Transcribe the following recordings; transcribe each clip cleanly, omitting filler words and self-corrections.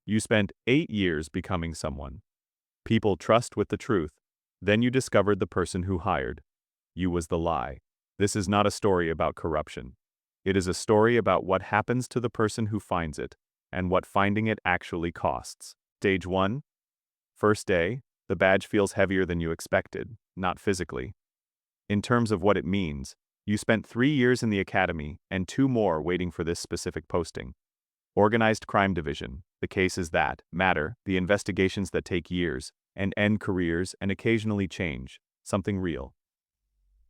You spent 8 years becoming someone. People trust with the truth. Then you discovered the person who hired you was the lie. This is not a story about corruption. It is a story about what happens to the person who finds it, and what finding it actually costs. Stage 1. First day, the badge feels heavier than you expected, not physically. In terms of what it means, you spent 3 years in the academy and 2 more waiting for this specific posting. Organized crime division, the cases that matter, the investigations that take years, and end careers and occasionally change, something real.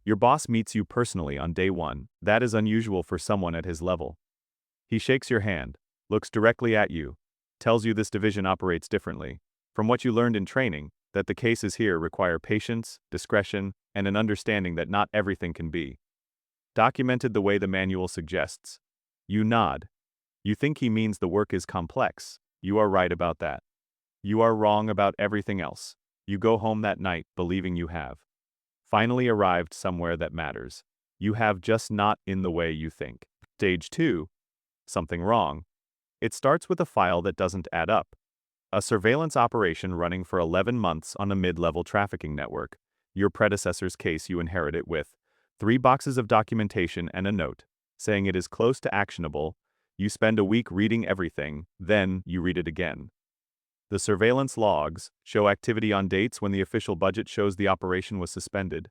Your boss meets you personally on day 1, that is unusual for someone at his level. He shakes your hand, looks directly at you, tells you this division operates differently, from what you learned in training, that the cases here require patience, discretion, and an understanding that not everything can be documented the way the manual suggests. You nod. You think he means the work is complex. You are right about that. You are wrong about everything else. You go home that night believing you have finally arrived somewhere that matters. You have just not in the way you think. Stage 2. Something wrong. It starts with a file that doesn't add up. A surveillance operation running for 11 months on a mid-level trafficking network. Your predecessor's case you inherit it with 3 boxes of documentation and a note, saying it is close to actionable. You spend a week reading everything, then you read it again. The surveillance logs show activity on dates when the official budget shows the operation was suspended.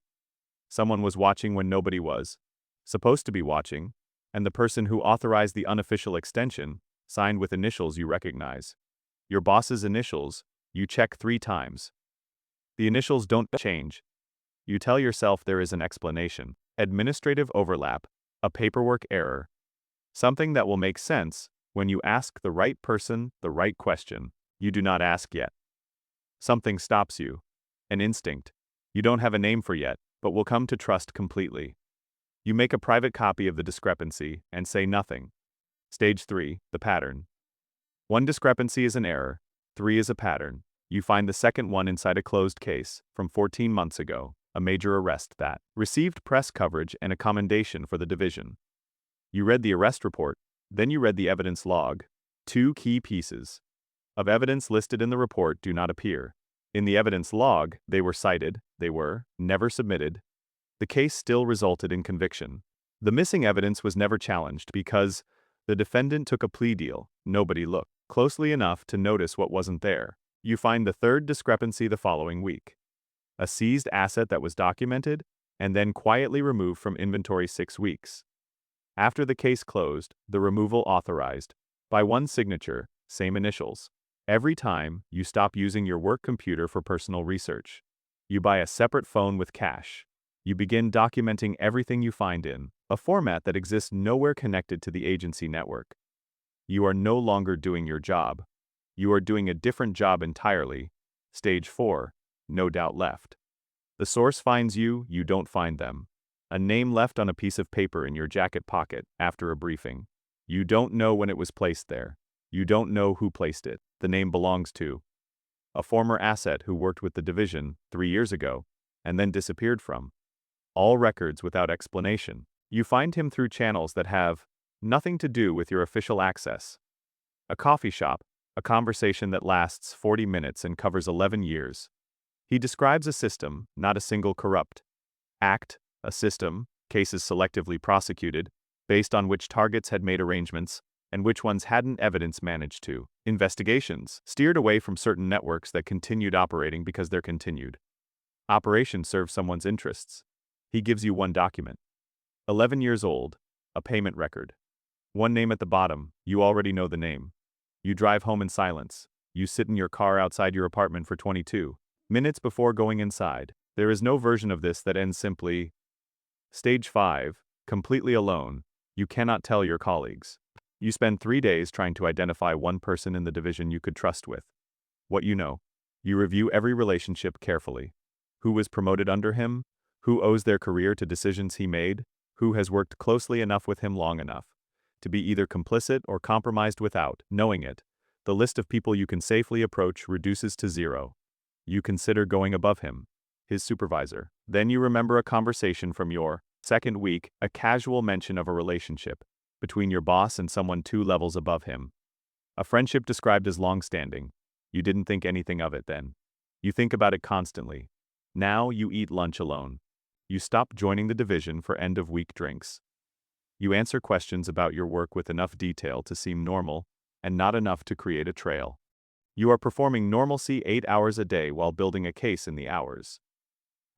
Someone was watching when nobody was supposed to be watching, and the person who authorized the unofficial extension signed with initials you recognize. Your boss's initials, you check 3 times. The initials don't change. You tell yourself there is an explanation. Administrative overlap, a paperwork error. Something that will make sense when you ask the right person the right question. You do not ask yet. Something stops you. An instinct. You don't have a name for yet, but will come to trust completely. You make a private copy of the discrepancy and say nothing. Stage 3, the pattern. 1 discrepancy is an error, 3 is a pattern. You find the second one inside a closed case from 14 months ago, a major arrest that received press coverage and a commendation for the division. You read the arrest report, then you read the evidence log. 2 key pieces of evidence listed in the report do not appear. In the evidence log, they were cited, they were never submitted. The case still resulted in conviction. The missing evidence was never challenged because the defendant took a plea deal. Nobody looked closely enough to notice what wasn't there. You find the third discrepancy the following week. A seized asset that was documented and then quietly removed from inventory 6 weeks. After the case closed, the removal authorized by 1 signature, same initials. Every time you stop using your work computer for personal research, you buy a separate phone with cash. You begin documenting everything you find in a format that exists nowhere connected to the agency network. You are no longer doing your job. You are doing a different job entirely. Stage 4, no doubt left. The source finds you, you don't find them. A name left on a piece of paper in your jacket pocket after a briefing. You don't know when it was placed there. You don't know who placed it. The name belongs to a former asset who worked with the division 3 years ago and then disappeared from all records without explanation. You find him through channels that have nothing to do with your official access. A coffee shop, a conversation that lasts 40 minutes and covers 11 years. He describes a system, not a single corrupt act, a system, cases selectively prosecuted, based on which targets had made arrangements, and which ones hadn't evidence managed to. Investigations steered away from certain networks that continued operating because they're continued. Operation serves someone's interests. He gives you 1 document. 11 years old, a payment record. 1 name at the bottom, you already know the name. You drive home in silence. You sit in your car outside your apartment for 22 minutes before going inside. There is no version of this that ends simply. Stage 5, completely alone. You cannot tell your colleagues. You spend 3 days trying to identify 1 person in the division you could trust with. What you know. You review every relationship carefully. Who was promoted under him? Who owes their career to decisions he made? Who has worked closely enough with him long enough to be either complicit or compromised without knowing it? The list of people you can safely approach reduces to 0. You consider going above him, his supervisor. Then you remember a conversation from your second week, a casual mention of a relationship between your boss and someone 2 levels above him. A friendship described as long-standing. You didn't think anything of it then. You think about it constantly. Now you eat lunch alone. You stop joining the division for end-of-week drinks. You answer questions about your work with enough detail to seem normal, and not enough to create a trail. You are performing normalcy 8 hours a day while building a case in the hours.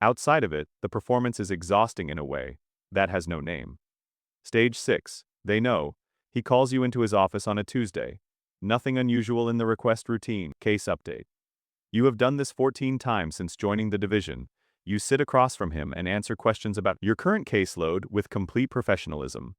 Outside of it, the performance is exhausting in a way that has no name. Stage 6. They know. He calls you into his office on a Tuesday. Nothing unusual in the request routine. Case update. You have done this 14 times since joining the division. You sit across from him and answer questions about your current caseload with complete professionalism.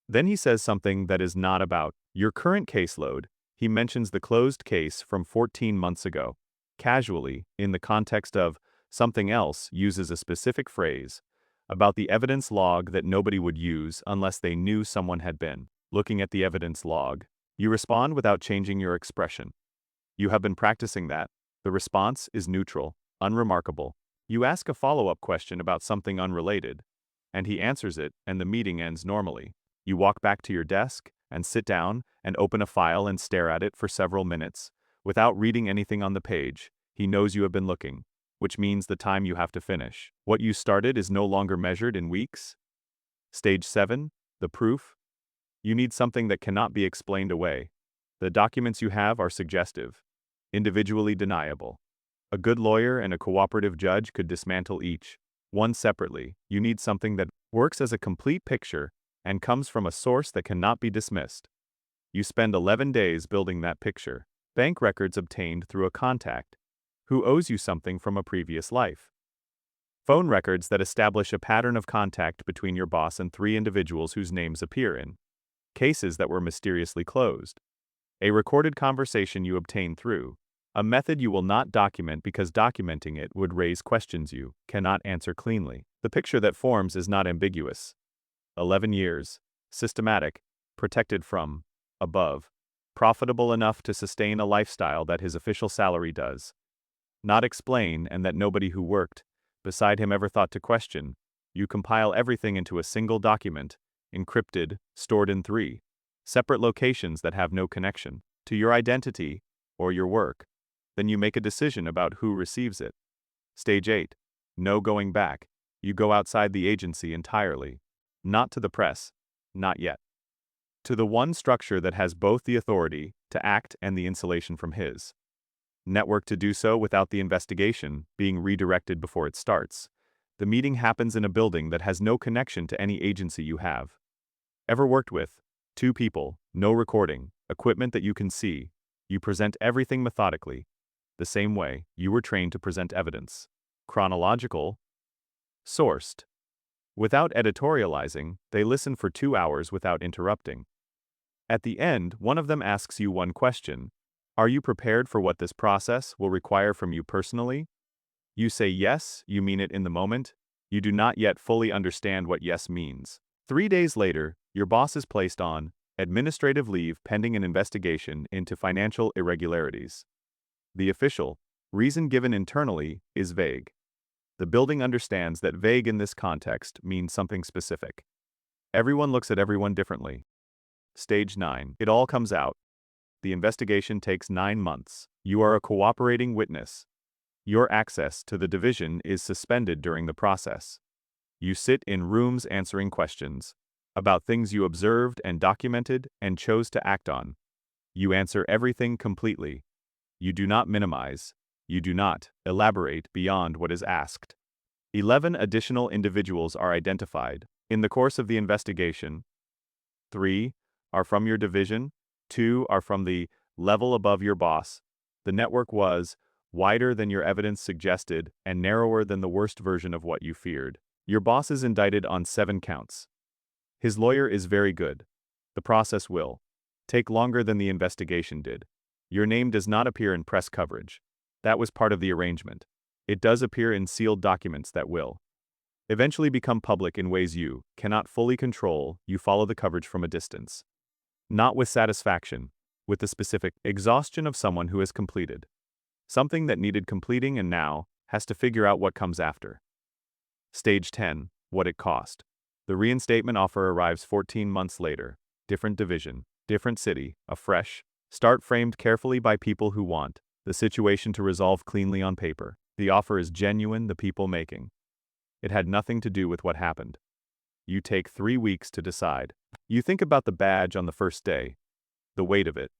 Then he says something that is not about your current caseload. He mentions the closed case from 14 months ago. Casually, in the context of something else, uses a specific phrase about the evidence log that nobody would use unless they knew someone had been looking at the evidence log. You respond without changing your expression. You have been practicing that. The response is neutral, unremarkable. You ask a follow-up question about something unrelated, and he answers it, and the meeting ends normally. You walk back to your desk and sit down and open a file and stare at it for several minutes. Without reading anything on the page, he knows you have been looking, which means the time you have to finish. What you started is no longer measured in weeks. Stage 7, the proof. You need something that cannot be explained away. The documents you have are suggestive, individually deniable. A good lawyer and a cooperative judge could dismantle each, one separately. You need something that works as a complete picture and comes from a source that cannot be dismissed. You spend 11 days building that picture. Bank records obtained through a contact who owes you something from a previous life. Phone records that establish a pattern of contact between your boss and 3 individuals whose names appear in cases that were mysteriously closed. A recorded conversation you obtain through a method you will not document because documenting it would raise questions you cannot answer cleanly. The picture that forms is not ambiguous. 11 years, systematic, protected from above, profitable enough to sustain a lifestyle that his official salary does not explain and that nobody who worked beside him ever thought to question. You compile everything into a single document, encrypted, stored in 3 separate locations that have no connection to your identity or your work. Then you make a decision about who receives it. Stage 8. No going back. You go outside the agency entirely. Not to the press. Not yet. To the one structure that has both the authority to act and the insulation from his network to do so without the investigation being redirected before it starts. The meeting happens in a building that has no connection to any agency you have ever worked with. 2 people, no recording, equipment that you can see. You present everything methodically, the same way you were trained to present evidence. Chronological, sourced. Without editorializing, they listen for 2 hours without interrupting. At the end, one of them asks you one question. Are you prepared for what this process will require from you personally? You say yes, you mean it in the moment. You do not yet fully understand what yes means. 3 days later, your boss is placed on administrative leave pending an investigation into financial irregularities. The official reason given internally is vague. The building understands that vague in this context means something specific. Everyone looks at everyone differently. Stage 9. It all comes out. The investigation takes 9 months. You are a cooperating witness. Your access to the division is suspended during the process. You sit in rooms answering questions about things you observed and documented and chose to act on. You answer everything completely. You do not minimize. You do not elaborate beyond what is asked. 11 additional individuals are identified in the course of the investigation. 3 are from your division. 2 are from the level above your boss. The network was wider than your evidence suggested and narrower than the worst version of what you feared. Your boss is indicted on 7 counts. His lawyer is very good. The process will take longer than the investigation did. Your name does not appear in press coverage. That was part of the arrangement. It does appear in sealed documents that will eventually become public in ways you cannot fully control. You follow the coverage from a distance. Not with satisfaction, with the specific exhaustion of someone who has completed something that needed completing and now has to figure out what comes after. Stage 10, what it cost. The reinstatement offer arrives 14 months later. Different division, different city, a fresh Start framed carefully by people who want the situation to resolve cleanly on paper. The offer is genuine, the people making. It had nothing to do with what happened. You take 3 weeks to decide. You think about the badge on the first day, the weight of it,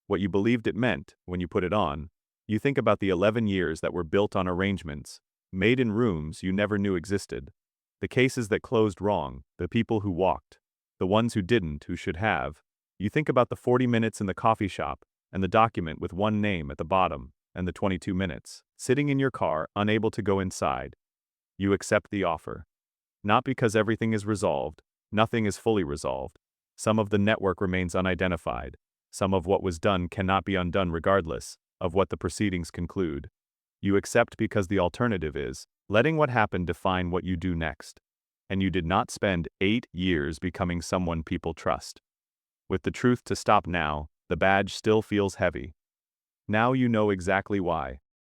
what you believed it meant when you put it on. You think about the 11 years that were built on arrangements, made in rooms you never knew existed. The cases that closed wrong, the people who walked, the ones who didn't, who should have. You think about the 40 minutes in the coffee shop, and the document with one name at the bottom, and the 22 minutes, sitting in your car, unable to go inside. You accept the offer. Not because everything is resolved, nothing is fully resolved. Some of the network remains unidentified. Some of what was done cannot be undone regardless of what the proceedings conclude. You accept because the alternative is letting what happened define what you do next. And you did not spend 8 years becoming someone people trust. With the truth to stop now, the badge still feels heavy. Now you know exactly why.